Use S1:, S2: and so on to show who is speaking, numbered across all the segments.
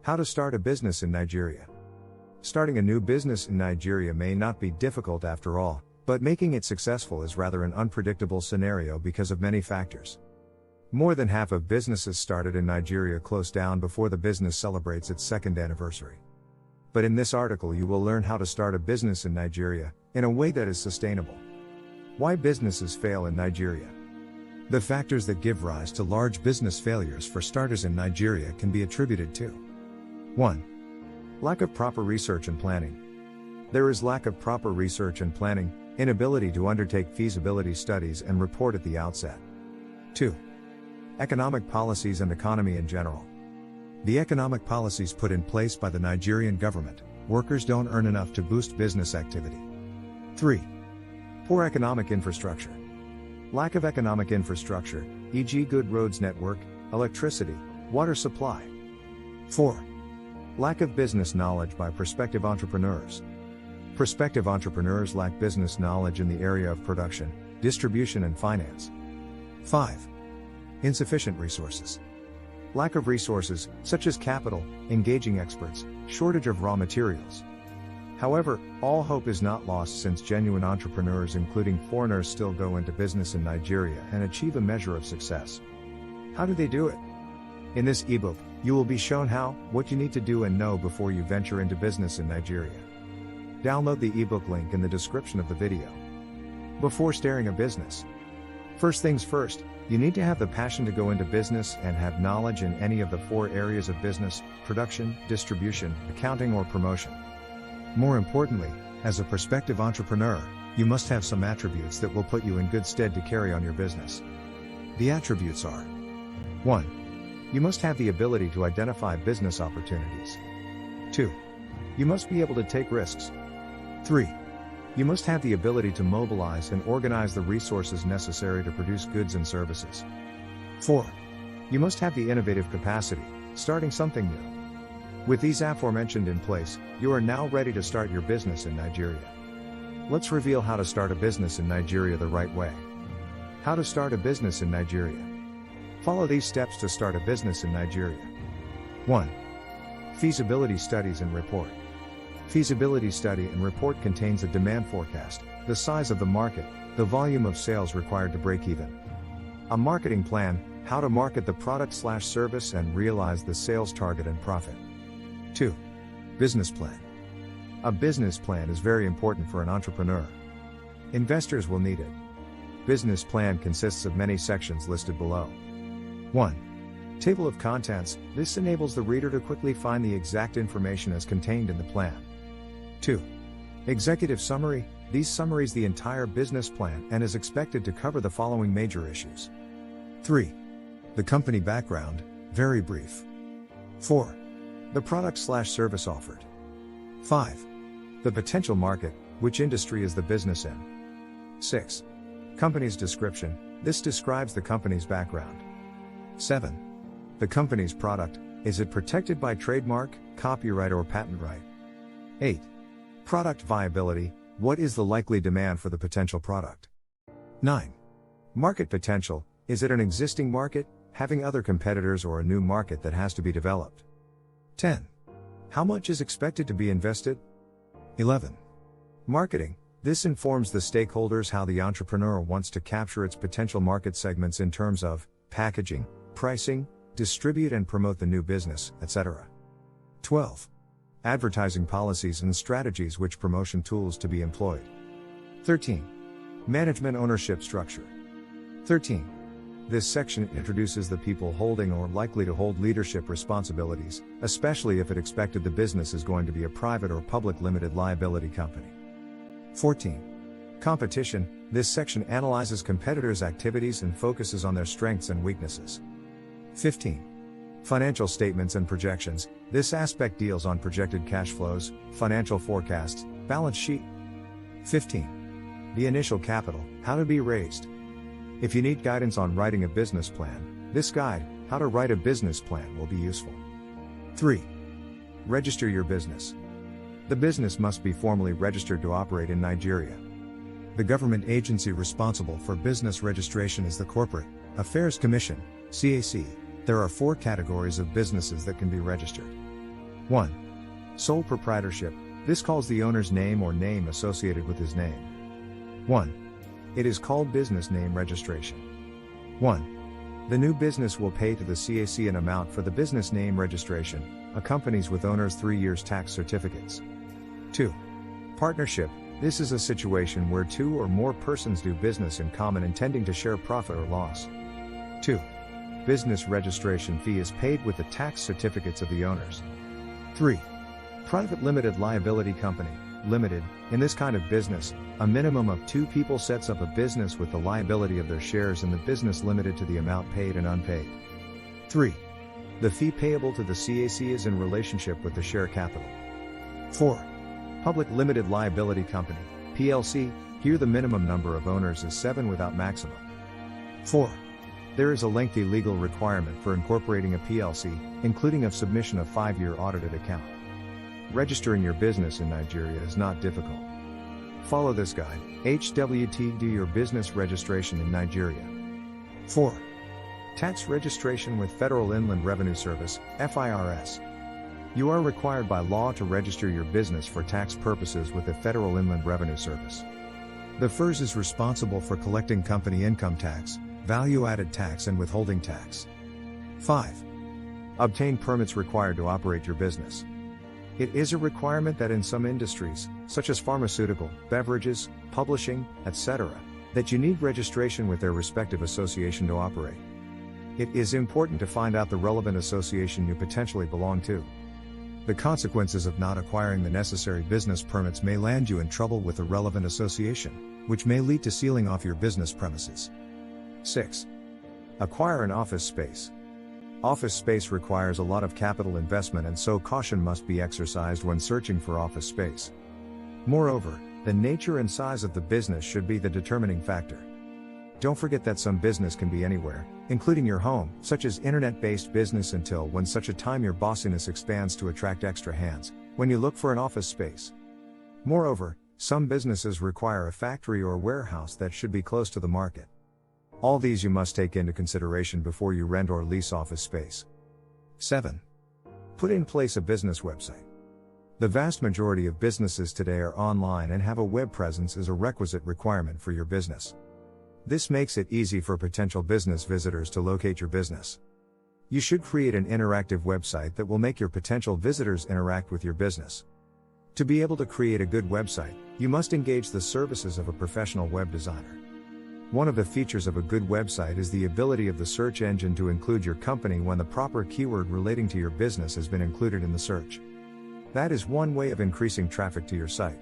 S1: How to start a business in Nigeria. Starting a new business in Nigeria may not be difficult after all, but making it successful is rather an unpredictable scenario because of many factors. More than half of businesses started in Nigeria close down before the business celebrates its second anniversary. But in this article you will learn how to start a business in Nigeria, in a way that is sustainable. Why businesses fail in Nigeria. The factors that give rise to large business failures for starters in Nigeria can be attributed to 1. Lack of proper research and planning. There is lack of proper research and planning, inability to undertake feasibility studies and report at the outset. 2. Economic policies and economy in general. The economic policies put in place by the Nigerian government, workers don't earn enough to boost business activity. 3. Poor economic infrastructure. Lack of economic infrastructure, e.g. good roads network, electricity, water supply. 4. Lack of business knowledge by prospective entrepreneurs. Prospective entrepreneurs lack business knowledge in the area of production, distribution and finance. 5. Insufficient resources. Lack of resources, such as capital, engaging experts, shortage of raw materials. However, all hope is not lost since genuine entrepreneurs including foreigners still go into business in Nigeria and achieve a measure of success. How do they do it? In this ebook, you will be shown how, what you need to do and know before you venture into business in Nigeria. Download the ebook link in the description of the video. Before starting a business. First things first, you need to have the passion to go into business and have knowledge in any of the 4 areas of business: production, distribution, accounting or promotion. More importantly, as a prospective entrepreneur, you must have some attributes that will put you in good stead to carry on your business. The attributes are: 1. You must have the ability to identify business opportunities. 2. You must be able to take risks. 3. You must have the ability to mobilize and organize the resources necessary to produce goods and services. 4. You must have the innovative capacity, starting something new. With these aforementioned in place, you are now ready to start your business in Nigeria. Let's reveal how to start a business in Nigeria the right way. How to start a business in Nigeria. Follow these steps to start a business in Nigeria. 1. Feasibility studies and report. Feasibility study and report contains a demand forecast, the size of the market, the volume of sales required to break even. A marketing plan, how to market the product/service and realize the sales target and profit. 2. Business plan. A business plan is very important for an entrepreneur. Investors will need it. Business plan consists of many sections listed below. 1. Table of contents. This enables the reader to quickly find the exact information as contained in the plan. 2. Executive summary. These summarize the entire business plan and is expected to cover the following major issues. 3. The company background, very brief. 4. The product/service offered. 5. The potential market, which industry is the business in. 6. Company's description. This describes the company's background. 7. The company's product, is it protected by trademark, copyright or patent right? 8. Product viability, what is the likely demand for the potential product? 9. Market potential, is it an existing market, having other competitors or a new market that has to be developed? 10. How much is expected to be invested? 11. Marketing, this informs the stakeholders how the entrepreneur wants to capture its potential market segments in terms of packaging, pricing, distribute and promote the new business, etc. 12. Advertising policies and strategies, which promotion tools to be employed. 13. Management ownership structure. 13. This section introduces the people holding or likely to hold leadership responsibilities, especially if it expected the business is going to be a private or public limited liability company. 14. Competition, this section analyzes competitors' activities and focuses on their strengths and weaknesses. 15. Financial statements and projections, this aspect deals on projected cash flows, financial forecasts, balance sheet. 15. The initial capital, how to be raised. If you need guidance on writing a business plan, this guide, How to Write a Business Plan, will be useful. 3. Register your business. The business must be formally registered to operate in Nigeria. The government agency responsible for business registration is the Corporate Affairs Commission, CAC. There are 4 categories of businesses that can be registered. 1. Sole proprietorship. This calls the owner's name or name associated with his name. 1. It is called business name registration. 1. The new business will pay to the CAC an amount for the business name registration, accompanies with owner's 3 years tax certificates. 2. Partnership. This is a situation where 2 or more persons do business in common intending to share profit or loss. 2. Business registration fee is paid with the tax certificates of the owners. 3. Private limited liability company, limited. In this kind of business, a minimum of 2 people sets up a business with the liability of their shares in the business limited to the amount paid and unpaid. 3. The fee payable to the CAC is in relationship with the share capital. 4. Public limited liability company, PLC. Here the minimum number of owners is 7 without maximum. 4. There is a lengthy legal requirement for incorporating a PLC, including of submission of 5-year audited account. Registering your business in Nigeria is not difficult. Follow this guide. HWT. Do your business registration in Nigeria. 4. Tax registration with Federal Inland Revenue Service, FIRS. You are required by law to register your business for tax purposes with the Federal Inland Revenue Service. The FIRS is responsible for collecting company income tax, value-added tax and withholding tax. 5. Obtain permits required to operate your business. It is a requirement that in some industries, such as pharmaceutical, beverages, publishing, etc., that you need registration with their respective association to operate. It is important to find out the relevant association you potentially belong to. The consequences of not acquiring the necessary business permits may land you in trouble with the relevant association, which may lead to sealing off your business premises. 6. Acquire an office space. Office space requires a lot of capital investment, and so caution must be exercised when searching for office space. Moreover, the nature and size of the business should be the determining factor. Don't forget that some business can be anywhere, including your home, such as internet-based business, until when such a time your bossiness expands to attract extra hands, when you look for an office space. Moreover, some businesses require a factory or warehouse that should be close to the market. All these you must take into consideration before you rent or lease office space. 7. Put in place a business website. The vast majority of businesses today are online, and have a web presence is a requisite requirement for your business. This makes it easy for potential business visitors to locate your business. You should create an interactive website that will make your potential visitors interact with your business. To be able to create a good website, you must engage the services of a professional web designer. One of the features of a good website is the ability of the search engine to include your company when the proper keyword relating to your business has been included in the search. That is one way of increasing traffic to your site.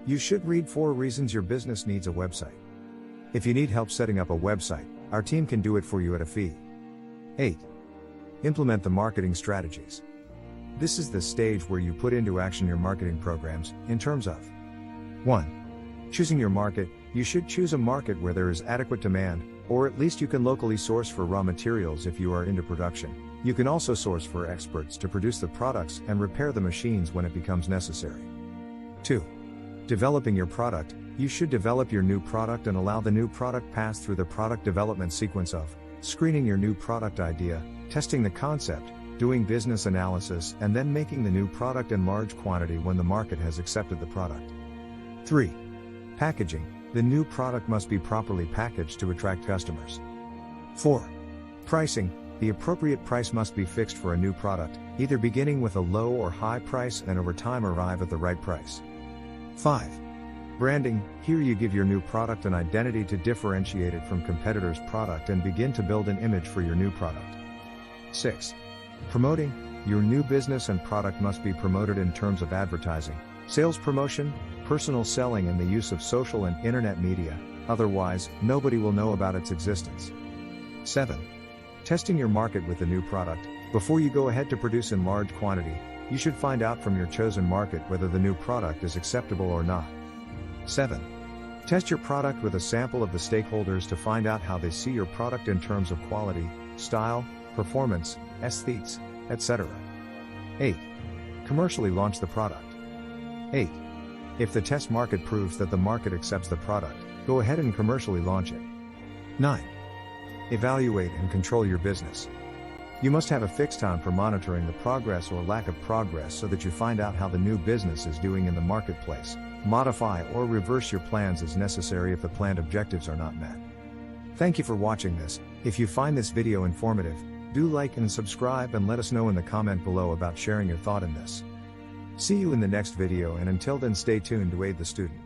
S1: You should read 4 reasons your business needs a website. If you need help setting up a website, our team can do it for you at a fee. 8. Implement the marketing strategies. This is the stage where you put into action your marketing programs, in terms of 1. Choosing your market. You should choose a market where there is adequate demand, or at least you can locally source for raw materials if you are into production. You can also source for experts to produce the products and repair the machines when it becomes necessary. 2. Developing your product. You should develop your new product and allow the new product pass through the product development sequence of screening your new product idea, testing the concept, doing business analysis, and then making the new product in large quantity when the market has accepted the product. 3. Packaging. The new product must be properly packaged to attract customers. 4. Pricing. The appropriate price must be fixed for a new product, either beginning with a low or high price and over time arrive at the right price. 5. Branding. Here you give your new product an identity to differentiate it from competitors' product and begin to build an image for your new product. 6. Promoting. Your new business and product must be promoted in terms of advertising, sales promotion, personal selling, and the use of social and internet media, otherwise, nobody will know about its existence. 7. Testing your market with the new product. Before you go ahead to produce in large quantity, you should find out from your chosen market whether the new product is acceptable or not. 7. Test your product with a sample of the stakeholders to find out how they see your product in terms of quality, style, performance, aesthetics, etc. 8. Commercially launch the product. 8. If the test market proves that the market accepts the product, go ahead and commercially launch it. 9. Evaluate and control your business. You must have a fixed time for monitoring the progress or lack of progress so that you find out how the new business is doing in the marketplace. Modify or reverse your plans as necessary if the planned objectives are not met. Thank you for watching this. If you find this video informative, do like and subscribe and let us know in the comment below about sharing your thought in this. See you in the next video, and until then stay tuned to aid the student.